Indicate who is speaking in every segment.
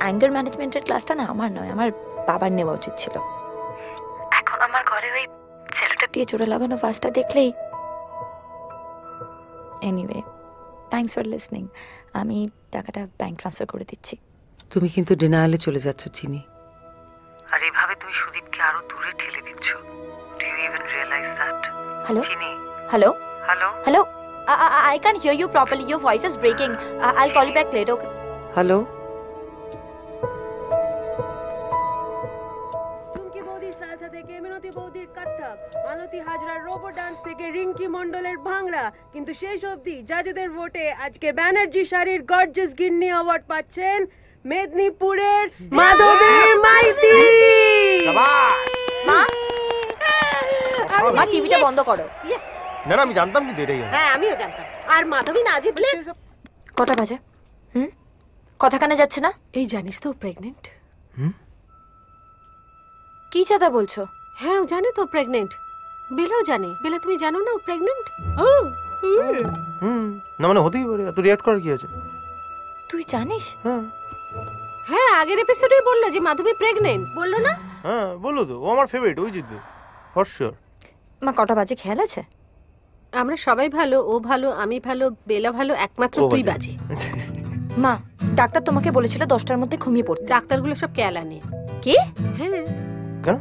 Speaker 1: Anger ম্যানেজমেন্টের ক্লাসটা না আমার নয়, আমার বাবার নেওয়া উচিত ছিল। এখন আমার ঘরে ওই ছেলেটা দিয়ে জোড়া লাগানো ফার্স্টটা দেখলেই। Anyway, thanks for listening. আমি টাকাটা ব্যাংক ট্রান্সফার করে দিচ্ছি।
Speaker 2: তুমি কিন্তু ডিনায়ালে চলে যাচ্ছ চিনি, আর এভাবে তুমি সুদীপকে আরো দূরে ঠেলে দিচ্ছ। Do you even realise that?
Speaker 1: Hello
Speaker 2: Chini,
Speaker 1: hello
Speaker 2: hello
Speaker 1: hello, I can't hear you properly. Your voice is breaking. I'll call you back later.
Speaker 2: Hello.
Speaker 3: Chumki বৌদির সালসা থেকে মিনতি বৌদির কত্থক, মালতী হাজরার রোবো ডান্স থেকে রিঙ্কি মন্ডলের ভাংড়া। কিন্তু শেষ অবধি জাজেদের ভোটে আজকে ব্যানার্জি শাড়ির গর্জিয়াস গিন্নি অ্যাওয়ার্ড পাচ্ছেন মেদিনীপুরের মাধবী মাইতি।
Speaker 1: মা টিভিটা বন্ধ করো।
Speaker 4: না না, আমি জানতাম কিন্তু এটাই হবে।
Speaker 3: হ্যাঁ আমিও জানতাম। আর মাধবী না জিতলে
Speaker 1: কটা বাজে? কথা কানে যাচ্ছে না?
Speaker 3: এই জানিস তো প্রেগনেন্ট।
Speaker 1: কি চাঁদা বলছো?
Speaker 3: হ্যাঁ ও জানে তো প্রেগনেন্ট। বেলাও জানে। বেলা তুমি জানো না ও প্রেগনেন্ট?
Speaker 4: না মানে হতেই পারে, এত রিঅ্যাক্ট করার কি আছে?
Speaker 1: তুই জানিস?
Speaker 3: হ্যাঁ আগের এপিসোডেই বললো যে মাধবী প্রেগনেন্ট, বললো না?
Speaker 4: হ্যাঁ বললো তো, ও আমার ফেভারিট, ওই জিতবে ফর শিওর।
Speaker 1: মা কটা বাজে খেয়াল আছে?
Speaker 3: আমরা সবাই ভালো, ও ভালো, আমি ভালো, বেলা ভালো, একমাত্র তুই বাজে।
Speaker 1: মা ডাক্তার তোমাকে বলেছিল 10টার মধ্যে ঘুমিয়ে পড়তে।
Speaker 3: ডাক্তারগুলো সব কেলানে।
Speaker 1: কি?
Speaker 3: হ্যাঁ
Speaker 4: কেন?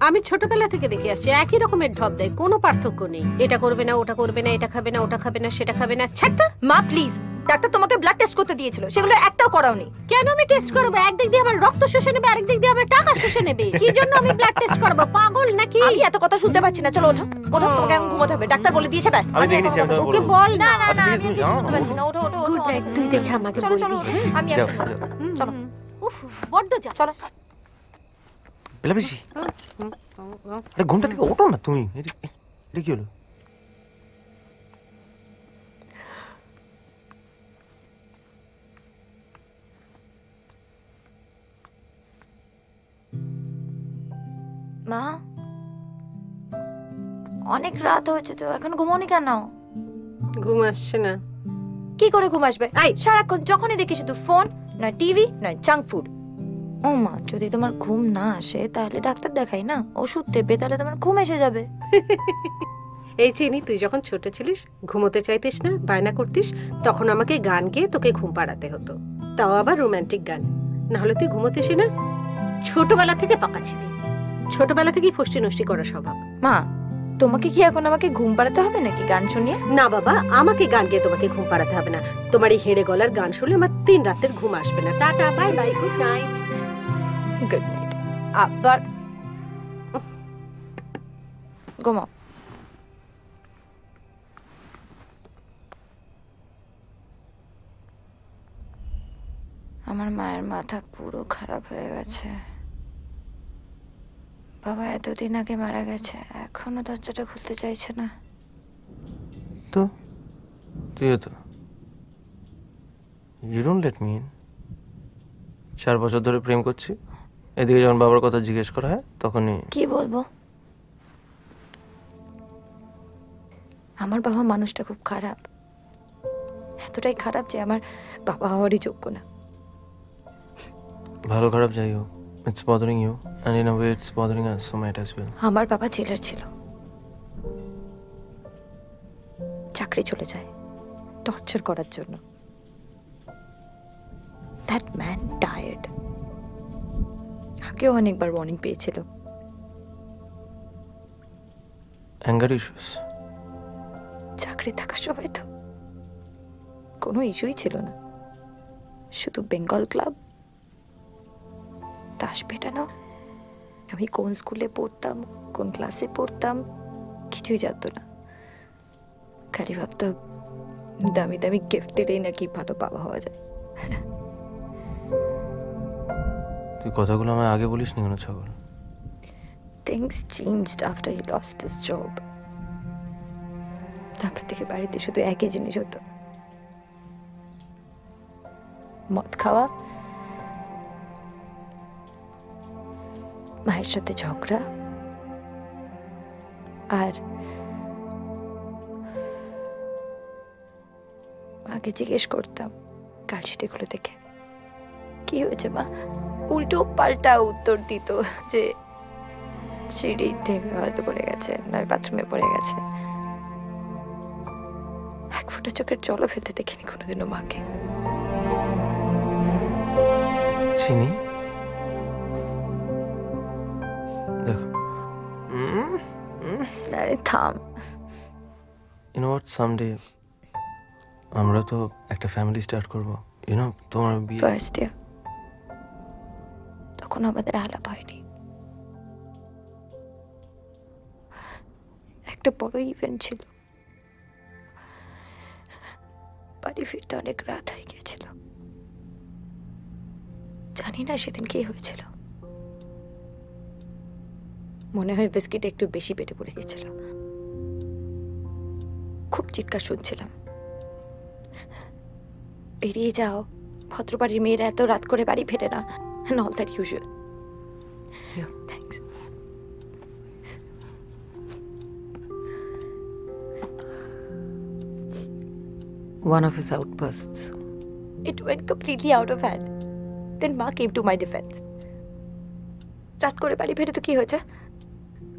Speaker 3: আমি ছোটবেলা থেকে দেখে আসছি একই রকমের ঢপ দেয়, কোনো পার্থক্য নেই। এটা করবে না, ওটা করবে না, এটা খাবে না, ওটা খাবে না, সেটা খাবে না। ছাড়তা
Speaker 1: মা প্লিজ, ডাক্তার তোমাকে ব্লাড টেস্ট করতে দিয়েছিল, সেগুলো একটাও করাওনি।
Speaker 3: কেন আমি টেস্ট করবো? একদিক দিয়ে আমার রক্ত শুষে নেবে, আরেক দিক দিয়ে আমার টাকা শুষে নেবে। কি জন্য আমি ব্লাড টেস্ট করবো? পাগল নাকি?
Speaker 1: আমি এত কথা শুনতে পাচ্ছি না, চলো ওঠো ওঠো, তোমাকে এখন ঘুমোতে হবে, ডাক্তার বলে দিয়েছে ব্যাস।
Speaker 4: আমি দেখে নিচ্ছি, আমি
Speaker 3: ওকে বল না।
Speaker 1: না
Speaker 4: আচ্ছা,
Speaker 1: না,
Speaker 4: ঠিক আছে,
Speaker 1: আমি
Speaker 4: তুমি যাও।
Speaker 1: শুনতে পাচ্ছি না, ওঠো ওঠো ওঠো।
Speaker 3: গুড নাইট, তুই দেখে আমাকে
Speaker 1: চলো চলো,
Speaker 3: বলবি।
Speaker 1: আমি
Speaker 4: যাও,
Speaker 1: আসছি।
Speaker 4: যাও।
Speaker 1: চলো
Speaker 3: উফ বড্ড যা।
Speaker 1: চলো।
Speaker 4: বেলা বেশি, আরে ঘুমটা থেকে ওঠো না তুমি। এটা কি হলো?
Speaker 1: মা অনেক রাত হয়েছে তো, এখন ঘুমোনি কেন?
Speaker 3: ঘুম আসছে না।
Speaker 1: কি করে ঘুম আসবে?
Speaker 3: এই
Speaker 1: সারাক্ষণ যখনই দেখি শুধু ফোন, নয় টিভি, নয় জাঙ্ক ফুড। ও মা, যদি তোমার ঘুম না আসে তাহলে ডাক্তার দেখাই না, ওষুধ দেবে, তাহলে তোমার ঘুম এসে যাবে।
Speaker 3: এই চিনি, তুই যখন ছোট ছিলিস, ঘুমোতে চাইতিস না, বায়না করতিস, তখন আমাকে গান গেয়ে তোকে ঘুম পাড়াতে হতো, তাও আবার রোমান্টিক গান। না হলে তুই ঘুমোতিস না। ছোটবেলা থেকে পাকা ছিলি, ছোটবেলা থেকেই ফষ্টি নষ্টি করা স্বভাব।
Speaker 1: মা তোমাকে কি এখন আমাকে ঘুম পাড়াতে হবে নাকি গান শুনিয়ে?
Speaker 3: না বাবা, আমাকে গান গেয়ে তোমাকে ঘুম পাড়াতে হবে না। তোমার এই হেঁড়ে গলার গান শুনলে আমার 3 রাতের ঘুম আসবে না। Tata, bye bye, good night.
Speaker 1: Good night. আবার ঘুমাও। আমার মায়ের মাথা পুরো খারাপ হয়ে গেছে। বাবা এতদিন আগে মারা গেছে, এখনো দরজাটা খুলতে চাইছে না।
Speaker 4: তো তুইও তো, you don't let me in. 4 বছর ধরে প্রেম করছি, এদিকে যখন বাবার কথা জিজ্ঞেস করা হয় তখনই
Speaker 1: কি বলবো? আমার বাবা মানুষটা খুব খারাপ, এতটাই খারাপ যে আমার বাবা হওয়ারই যোগ্য না।
Speaker 4: ভালো খারাপ যাই হোক, it's bothering you and in a way it's bothering us, so might as well.
Speaker 1: আমার বাবা জেলার ছিল, চাকরি চলে যায় টর্চার করার জন্য। That man died. আগেও অনেকবার ওয়ার্নিং পেয়েছিল।
Speaker 4: Anger issues?
Speaker 1: চাকরি থাকার সময় তো কোনো ইস্যুই ছিল না, শুধু বেঙ্গল ক্লাব, তাস পেটানো, আমি কোন স্কুলে পড়তাম, কোন ক্লাসে পড়তাম, কিছুই জানতো না। খালি ভাবতো দামি দামি গিফট দিলেই নাকি ভালো বাবা হওয়া যায়।
Speaker 4: তুই কথাগুলো আমায় আগে বলিস নি কেন ছাগল?
Speaker 1: Things changed after he lost his job. তারপর থেকে বাড়িতে শুধু একই জিনিস হতো, মদ খাওয়া, মায়ের সাথে ঝগড়া, আর মাকে জিজ্ঞেস করতাম কালশিটেগুলো দেখে কি হয়েছে মা? উল্টো পাল্টা উত্তর দিত যে সিঁড়ি থেকে হয়তো পড়ে গেছে, নয় বাথরুমে পড়ে গেছে। এক ফোঁটা চোখের জলও ফেলতে দেখিনি কোনোদিনও মাকে।
Speaker 4: চিনি দেখো,
Speaker 1: আরে থাম।
Speaker 4: ইউ নো হোয়াট, সামডে আমরা তো একটা ফ্যামিলি স্টার্ট করবো। ইউ নো তোমার বিয়ে
Speaker 1: ফার্স্ট ইয়ার, তখন আমাদের আলাপ হয়নি। একটা বড় ইভেন্ট ছিল, বাড়ি ফিরতে অনেক রাত হয়ে গিয়েছিল। জানি না সেদিন কি হয়েছিল, মনে হয় বিস্কিট একটু বেশি পেটে পড়ে গেছিল। খুব চিৎকার শুনছিলাম, বেরিয়ে যাও, ভদ্রবাড়ির মেয়েরা এত রাত করে বাড়ি ফেরে না, and all that usual. Thanks.
Speaker 2: One of his outbursts.
Speaker 1: It went completely out of hand. Then Ma came to my defense. রাত করে বাড়ি ফেরে তো কি হয়েছে,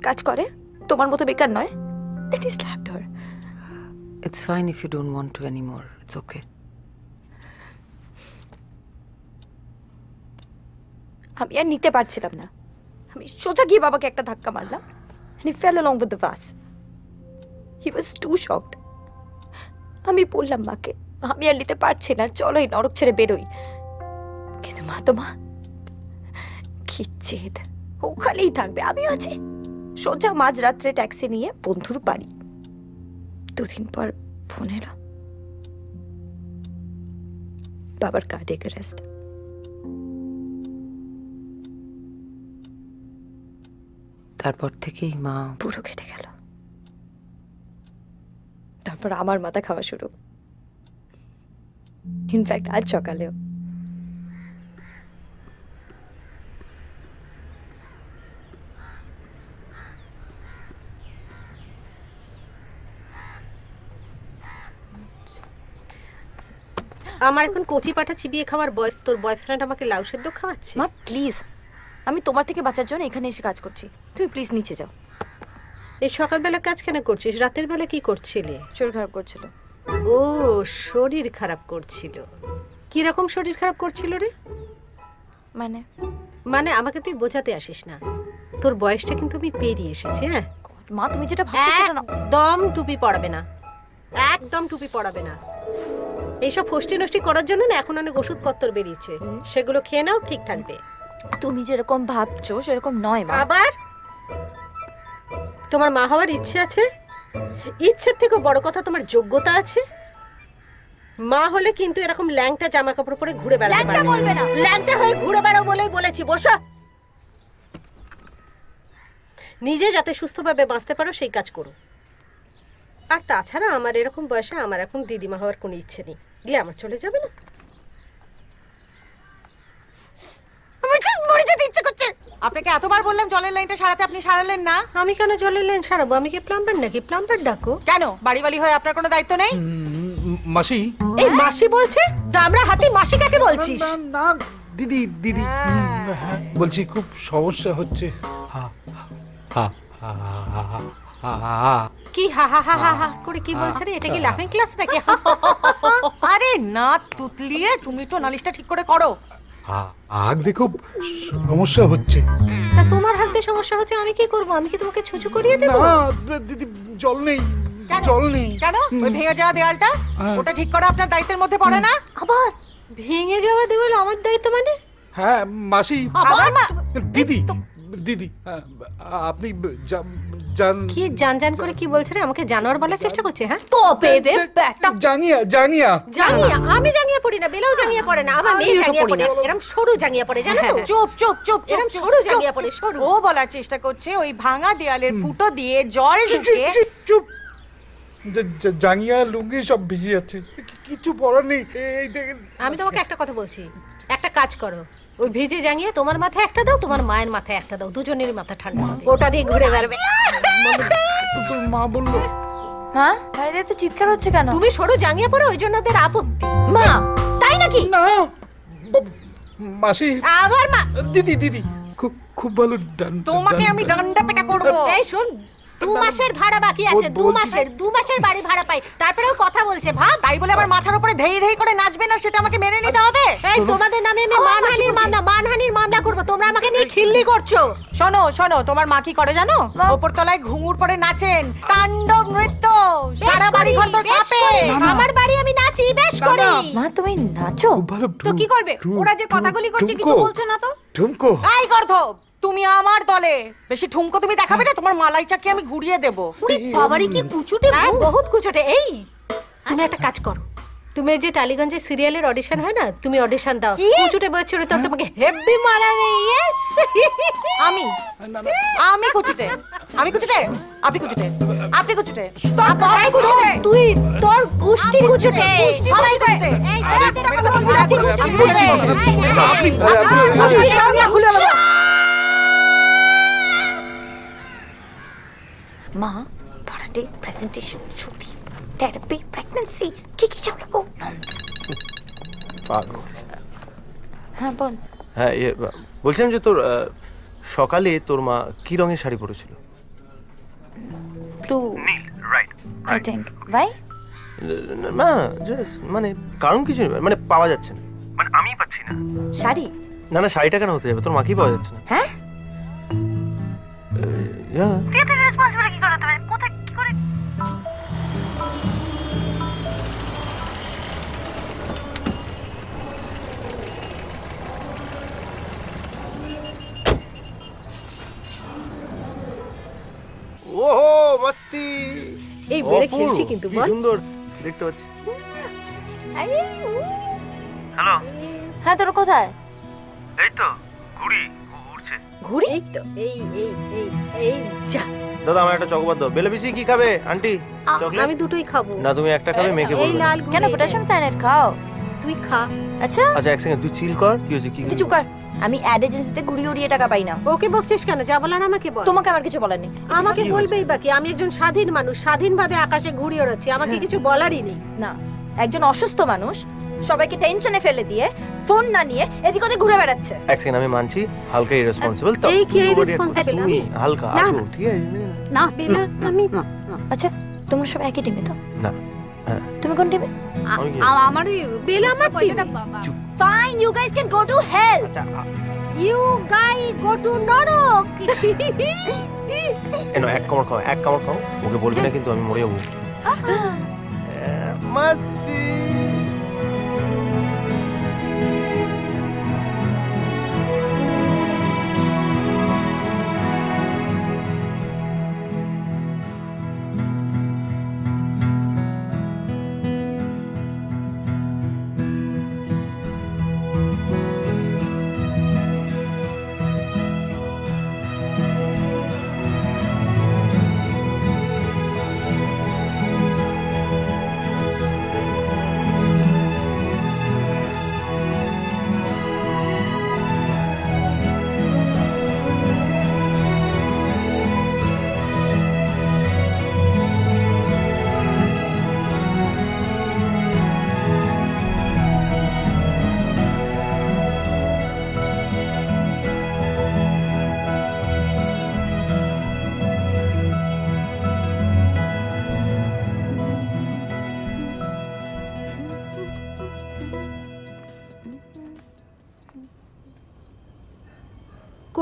Speaker 1: কাজ করে, তোমার মতো বেকার নয়। Then he slapped her.
Speaker 2: It's fine if you don't want to anymore. It's okay.
Speaker 1: আমি আর নিতে পারছিলাম না, আমি সোজা গিয়ে বাবাকে একটা ধাক্কা মারলাম, and he fell along with the vase. He was too shocked. আমি বললাম মাকে, আমি আর নিতে পারছি না, চলো এই নরক ছেড়ে বেরোই। কিন্তু মা তো মা, কি জেদ, ওখানেই থাকবে, আমি আছি। সোজা মাঝরাত্রে ট্যাক্সি নিয়ে বন্ধুর বাড়ি। 2 দিন পর ফোন এলো, বাবার কার্ডিয়াক অ্যারেস্ট।
Speaker 2: তারপর থেকেই মা
Speaker 1: পুরো কেটে গেল। তারপর আমার মাথা খাওয়া শুরু, ইনফ্যাক্ট আজ সকালেও।
Speaker 3: আমার এখন কচি পাটা চিবিয়ে খাওয়ার বয়স, তোর বয়ফ্রেন্ড আমাকে লাউ সেদ্ধ খাওয়াচ্ছে।
Speaker 1: মা প্লিজ, আমি তোমার থেকে বাঁচার জন্য এখানে এসে কাজ করছি, তুমি প্লিজ নিচে যাও।
Speaker 3: এই সকালবেলা কাজ কেন করছিস? রাতের বেলা কি করছিলি?
Speaker 1: শরীর খারাপ করছিল।
Speaker 3: ও, শরীর খারাপ করছিল। কি রকম শরীর খারাপ করছিল রে?
Speaker 1: মানে
Speaker 3: মানে আমাকে তুই বোঝাতে আসিস না, তোর বয়সটা কিন্তু আমি পেরিয়ে এসেছি। হ্যাঁ
Speaker 1: মা, তুমি যেটা ভাবছো সেটা না।
Speaker 3: একদম টুপি পরাবে না, একদম টুপি পরাবে না। এইসব ফষ্টি নষ্টি করার জন্য না এখন অনেক ওষুধপত্র বেরিয়েছে, সেগুলো খেয়ে নাও, ঠিক থাকবে।
Speaker 1: তুমি যেরকম ভাবছো সেরকম নয় মা।
Speaker 3: আবার তোমার মা হওয়ার ইচ্ছে আছে, ইচ্ছের থেকে বড় কথা তোমার যোগ্যতা আছে। মা হলে কিন্তু এরকম ল্যাংটা জামা কাপড় পরে ঘুরে বেড়াতে পারবে না। ল্যাংটা হয়ে ঘুরে বেড়াও বলেই বলেছি, বসো। নিজে যাতে সুস্থভাবে বাঁচতে পারো সেই কাজ করো। আর তাছাড়া আমার এরকম বয়সে আমার এখন দিদিমা হওয়ার কোনো ইচ্ছে নেই, গিয়ে আমার চলে যাবে না।
Speaker 1: আমার ঠিক মরে যেতে ইচ্ছে করছে।
Speaker 5: আপনাকে এতবার বললাম জলের লাইনটা সারাতে, আপনি সারালেন না।
Speaker 3: আমি কেন জলের লাইন সারাবো? আমি কি প্লাম্বার নাকি? প্লাম্বার ডাকো।
Speaker 5: কেন? বাড়ি বাড়ি হয়ে আপনার কোনো দায়িত্ব নেই?
Speaker 6: মাসি।
Speaker 3: এই মাসি বলছে, দামড়া হাতি মাসি কাকে বলছিস?
Speaker 6: না না দিদি, দিদি বলছি খুব সমস্যা হচ্ছে।
Speaker 3: কি হা হা হা হা হা করে কি বলছে রে? এটা কি লাফিং ক্লাস নাকি?
Speaker 5: আরে না তুতলিয়ে, তুমি তো নালিশটা ঠিক করে করো।
Speaker 6: আগ দেখো সমস্যা হচ্ছে।
Speaker 3: তা তোমার হাত দিয়ে সমস্যা হচ্ছে, আমি কি করব? আমি কি তোমাকে ছুঁচু করিয়ে দেব?
Speaker 6: না দিদি, জল নেই, জল নেই।
Speaker 5: কেন? ওই ভেঙে যাওয়া দেওয়ালটা, ওটা ঠিক করা আপনার দায়িত্বের মধ্যে পড়ে না?
Speaker 3: আবার ভেঙে যাওয়া দেওয়াল আমার দায়িত্ব মানে?
Speaker 6: হ্যাঁ মাসি।
Speaker 5: আবার
Speaker 6: দিদি, দিদি আপনি জান
Speaker 3: কি জান জান করে কি বলছে রে? আমাকে জানোয়ার বলার চেষ্টা করছে? হ্যাঁ
Speaker 5: তো পেদে ব্যাটা।
Speaker 6: জানিয়া জানিয়া
Speaker 3: জাঙ্গিয়া। আমি জাঙ্গিয়া পড়ি না, বেলাও জাঙ্গিয়া পড়ে না, আমার মেয়ে জাঙ্গিয়া পড়ে। এরকম সরু জাঙ্গিয়া পড়ে, জানো তো?
Speaker 5: চুপ চুপ চুপ চুপ,
Speaker 3: এরকম সরু জাঙ্গিয়া পড়ে, সরু।
Speaker 5: ও বলার চেষ্টা করছে ওই ভাঙা দেয়ালের ফুটো দিয়ে জল ঢুকে।
Speaker 6: চুপ। জাঙ্গিয়া লুঙ্গি সব ভিজে যাচ্ছে, কিছু পড়ার নেই। এই দেখেন,
Speaker 3: আমি তোমাকে একটা কথা বলছি, একটা কাজ করো, ওই ভিজে জাঙ্গিয়ে তোমার মাথায় একটা দাও, তোমার মায়ের মাথায় একটা দাও, দুজনেরই মাথা ঠান্ডা হবে, ওটা দিয়ে ঘুরে বেড়াবে।
Speaker 6: তোর মা বললো।
Speaker 1: মা, বাইরে তো চিৎকার হচ্ছে কেন?
Speaker 3: তুমি সরু জাঙ্গিয়ে পড়ো, ওই জন্য ওদের আপত্তি।
Speaker 1: মা, তাই নাকি?
Speaker 6: না মাসি
Speaker 3: আবার
Speaker 6: দিদি দিদি খুব খুব ভালো
Speaker 5: তোমাকে আমি ডান্ডা পেটা করবো।
Speaker 3: এই শোন, 2 মাসের ভাড়া বাকি আছে, 2 মাসের বাড়ি ভাড়া পাই, তারপরেও কথা বলছে ভাব।
Speaker 5: তাই বলে আমার মাথার উপরে ধেই ধেই করে নাচবে না, সেটা আমাকে মেনে নিতে হবে।
Speaker 3: এই তোমাদের নামে আমি মানহানির মামলা করব, তোমরা আমাকে নিয়ে খিল্লি করছো।
Speaker 5: শোনো শোনো, তোমার মা কি করে জানো? ওপরতলায় ঘুঙুর পরে নাচেন, তাণ্ডব নৃত্য, সারা বাড়ি ঘর তোর কাঁপে।
Speaker 3: আমার বাড়ি আমি নাচি, বেশ করি।
Speaker 1: মা তুমি নাচো?
Speaker 6: খুব ভালো।
Speaker 3: তো কি করবে? ওরা যে কথাগুলি করছে কিছু বলছো না তো?
Speaker 6: ঠুমকো
Speaker 5: এই গর্ধব, তুমি আমার দলে। বেশি ঠুমকো তুমি দেখাবে না, তোমার মালাই চাকি আমি ঘুরিয়ে দেবো।
Speaker 3: বাবারি কি কুচুটে, বহুত কুচুটে। এই তুমি একটা কাজ করো, তুমি যে টালিগঞ্জে সিরিয়ালের অডিশন হয় না, তুমি অডিশন দাও। কুচুটে বয়স চলে তো তোমাকে হেভি মারাবে। ইয়েস,
Speaker 5: আমি কুচুটে, আমি কুচুটে, আপনি কুচুটে, আপনি কুচুটে,
Speaker 3: তুই তোর গুষ্টি কুচুটে, সবাই কুচুটে। এই
Speaker 1: মা ভাড়াটে, প্রেজেন্টেশন, ছুটি, থেরাপি, প্রেগন্যান্সি, কি কি চালাবো?
Speaker 4: পাগল।
Speaker 1: হ্যাঁ বল।
Speaker 4: হ্যাঁ বলছিলাম যে তোর সকালে তোর মা কি রঙের শাড়ি পরেছিল?
Speaker 1: Blue, I think. ভাই
Speaker 4: না জাস্ট মানে কারণ কিছু নেই, মানে পাওয়া যাচ্ছে না, মানে আমি পাচ্ছি না।
Speaker 1: শাড়ি?
Speaker 4: না না, শাড়িটা কেন হতে যাবে, তোর মাকেই পাওয়া যাচ্ছে না।
Speaker 1: হ্যাঁ
Speaker 4: ওহো মস্তি।
Speaker 3: এই বেড়ে খেলছি কিন্তু
Speaker 4: কি
Speaker 3: বল।
Speaker 4: সুন্দর দেখতে পাচ্ছি। হ্যালো।
Speaker 1: হ্যাঁ তোর কোথায়?
Speaker 4: এই তো ঘুড়ি উড়ছে।
Speaker 1: ঘুড়ি?
Speaker 3: এই তো এই এই এই এই যা।
Speaker 4: দাদা আমার একটা চকোবার দাও। বেলে বেশি কি খাবে আন্টি? চকলেট?
Speaker 3: আমি দুটোই খাবো।
Speaker 4: না তুমি একটা খাবে, মেয়েকে
Speaker 3: এই
Speaker 4: বলবে।
Speaker 3: লাল
Speaker 1: কেন পটাশিয়াম সায়ানাইড খাও?
Speaker 3: তুই খা।
Speaker 1: আচ্ছা
Speaker 4: আচ্ছা এক সেকেন্ড, তুই চিল কর। কি হয়েছে? কি
Speaker 1: তুই চুপ কর। আমি অ্যাড এজেন্সিতে ঘুরিয়ে উড়িয়ে টাকা পাই না।
Speaker 3: ওকে বকছিস কেন? যা বলার আমাকে বল।
Speaker 1: তোমাকে আমার কিছু বলার নেই।
Speaker 3: আমাকে
Speaker 4: কি
Speaker 3: বলবেই বাকি, আমি একজন স্বাধীন মানুষ, স্বাধীনভাবে আকাশে ঘুরে ওড়াচ্ছি, আমাকে কিছু বলারই নেই।
Speaker 1: না, একজন অসুস্থ মানুষ সবাইকে টেনশনে ফেলে দিয়ে ফোন না নিয়ে এদিক ওদিক ঘুরে বেড়াচ্ছে।
Speaker 4: এক সেকেন্ড, আমি মানছি হালকা ইরেসপন্সিবল। তো
Speaker 3: এই কি irresponsible?
Speaker 4: তুমি হালকা
Speaker 3: না,
Speaker 4: আসো,
Speaker 3: না।
Speaker 4: ঠিক আছে?
Speaker 3: না বেলা, আমি
Speaker 1: আচ্ছা তোমরা সব একই টিমে তো?
Speaker 4: না হ্যাঁ
Speaker 1: তুমি কোন টিমে?
Speaker 4: আমি কি?
Speaker 3: আমার বেলা আমার team.
Speaker 1: Fine, you guys can go to hell.
Speaker 4: আচ্ছা
Speaker 3: ইউ গাই গো টু নরক।
Speaker 4: এনো এক কামড় খাও, এক কামড় খাও। ওকে বলবি না কিন্তু, আমি মরে যাবো। মস্তি।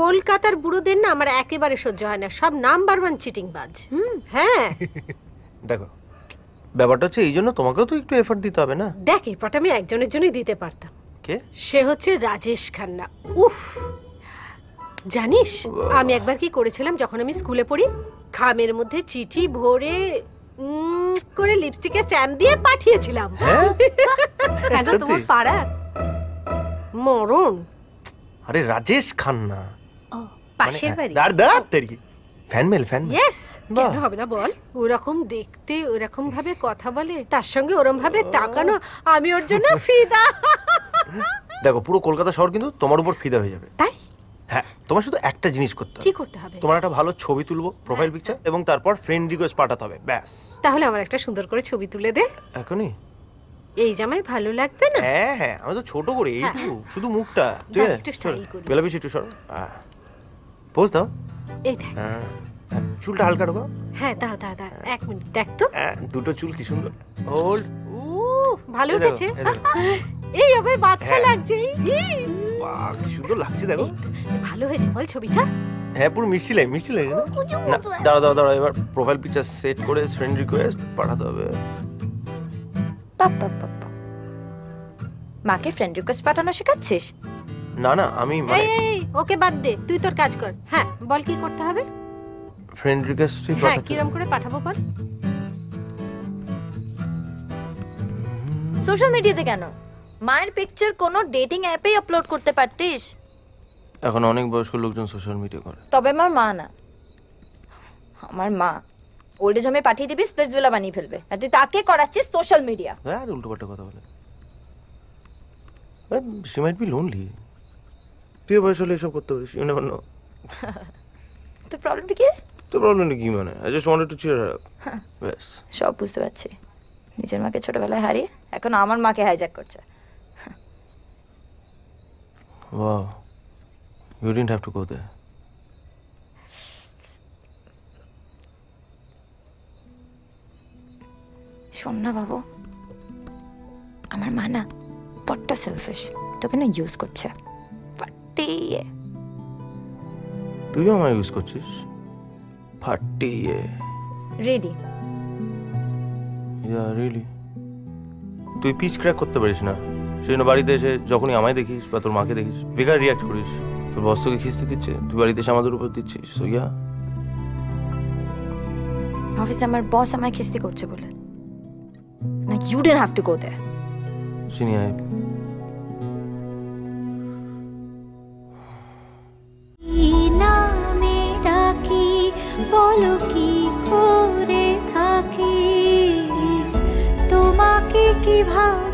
Speaker 3: কলকাতার বুড়োদের না আমার একেবারে সহ্য হয় না, সব নাম্বার 1 চিটিং বাজ। হ্যাঁ
Speaker 4: দেখো ব্যাপারটা হচ্ছে এই জন্য তোমাকেও তো একটু এফর্ট দিতে হবে না।
Speaker 3: দেখ এরপরটা আমি একজনের জন্যই দিতে পারতাম।
Speaker 4: কে?
Speaker 3: সে হচ্ছে রাজেশ খান্না। উফ, জানিস আমি একবার কি করেছিলাম যখন আমি স্কুলে পড়ি, খামের মধ্যে চিঠি ভরে করে লিপস্টিকে স্ট্যাম্প দিয়ে পাঠিয়েছিলাম।
Speaker 4: হ্যাঁ
Speaker 3: কেন তোমার পাড়ার মরণ?
Speaker 4: আরে রাজেশ খান্না
Speaker 3: পাশের বাড়ি।
Speaker 4: দাঁড় দাঁড় তেরি fan mail fan mail.
Speaker 3: Yes,
Speaker 4: বাহ।
Speaker 3: কেন হবে না বল? ওরকম দেখতে, ওরকম ভাবে কথা বলে, তার সঙ্গে ওরকম ভাবে তাকানো, আমি ওর জন্য ফিদা।
Speaker 4: দেখো পুরো কলকাতা শহর কিন্তু তোমার উপর ফিদা হয়ে যাবে।
Speaker 3: তাই?
Speaker 4: হ্যাঁ, তোমার শুধু একটা জিনিস করতে
Speaker 3: কি
Speaker 4: হবে।
Speaker 3: করতে হবে?
Speaker 4: তোমার একটা ভালো ছবি তুলবো, প্রোফাইল পিকচার, এবং তারপর ফ্রেন্ড রিকোয়েস্ট পাঠাতে হবে, ব্যাস।
Speaker 3: তাহলে আমার একটা সুন্দর করে ছবি তুলে দে।
Speaker 4: এখনই?
Speaker 3: এই জামাই ভালো লাগবে না?
Speaker 4: হ্যাঁ হ্যাঁ, আমি তো ছোট করে এইটুকু, শুধু মুখটা। ঠিক
Speaker 3: দাঁড়া,
Speaker 4: আছে,
Speaker 3: একটু style করি।
Speaker 4: বেলা বেশি একটু সর। পোজ দাও।
Speaker 3: এই দেখ।
Speaker 4: হ্যাঁ, চুলটা হালকা ঢোকাও।
Speaker 3: হ্যাঁ দাঁড়া দাঁড়া দাঁড়া, 1 মিনিট দেখ তো।
Speaker 4: দুটো চুল কি সুন্দর। হোল্ড।
Speaker 3: ভালো উঠেছে। এই হবে বাচ্চা লাগছে।
Speaker 4: বাহ, কি সুন্দর লাগছে দেখো।
Speaker 3: ভালো হয়েছে বল ছবিটা?
Speaker 4: হ্যাঁ, পুরো মিষ্টি লাগে, মিষ্টি লাগে না? দাঁড়া দাঁড়া দাঁড়া, এবার প্রোফাইল পিকচার সেট করে ফ্রেন্ড রিকোয়েস্ট পাঠাতে হবে।
Speaker 1: মাকে ফ্রেন্ড রিকোয়েস্ট পাঠানো শেখাচ্ছিস?
Speaker 4: না না, আমি
Speaker 3: এই ওকে বাদ দে, তুই তোর কাজ কর। হ্যাঁ বল কি করতে হবে?
Speaker 4: ফ্রেন্ড রিকোয়েস্ট
Speaker 3: হ্যাঁ কিরম করে পাঠাবো বল?
Speaker 1: সোশ্যাল মিডিয়াতে কেন? মায়ের পিকচার কোনো ডেটিং অ্যাপেই আপলোড করতে পারতিস।
Speaker 4: এখন অনেক বয়স্ক লোকজন সোশ্যাল মিডিয়া করে।
Speaker 1: তবে আমার মা না, আমার মা ওল্ড এজ হোমে পাঠিয়ে দিবি, স্প্লিটসভিলা বানিয়ে ফেলবে, আর তুই তাকে করাচ্ছিস সোশ্যাল মিডিয়া।
Speaker 4: হ্যাঁ, উল্টোপাল্টা কথা বলে। She might be lonely. তুই বয়স হলে এসব করতে পারিস, ইউ নেভার নো।
Speaker 1: তো প্রবলেমটা কি?
Speaker 4: তো প্রবলেমটা কি মানে? I just wanted to cheer her up. ব্যাস।
Speaker 1: সব বুঝতে পারছি, নিজের মাকে ছোটবেলায় হারিয়ে এখন আমার মাকে হাইজ্যাক করছে।
Speaker 4: Wow, you didn't have to go there.
Speaker 1: শোন না বাবু, আমার মা না বড্ড সেলফিশ, তোকে না ইউজ করছে। ফাটিয়ে
Speaker 4: তুইও আমায় ইউজ করছিস? ফাটিয়ে?
Speaker 1: রেডি?
Speaker 4: ইয়া রিয়েলি? তুই পিচ ক্র্যাক করতে পারিস না, সেই জন্য বাড়িতে এসে যখনই আমায় দেখিস বা তোর মাকে দেখিস বেকার রিয়াক্ট করিস। তোর বস তোকে খিস্তি দিচ্ছে, তুই বাড়িতে এসে আমাদের উপর দিচ্ছিস। সো ইয়া,
Speaker 1: অফিসে আমার বস আমায় খিস্তি করছে বলে না, you didn't have to go there.
Speaker 4: Chini আয়।
Speaker 7: নামে ডাকি বলো কি করে থাকি, তোমাকে কিভাবে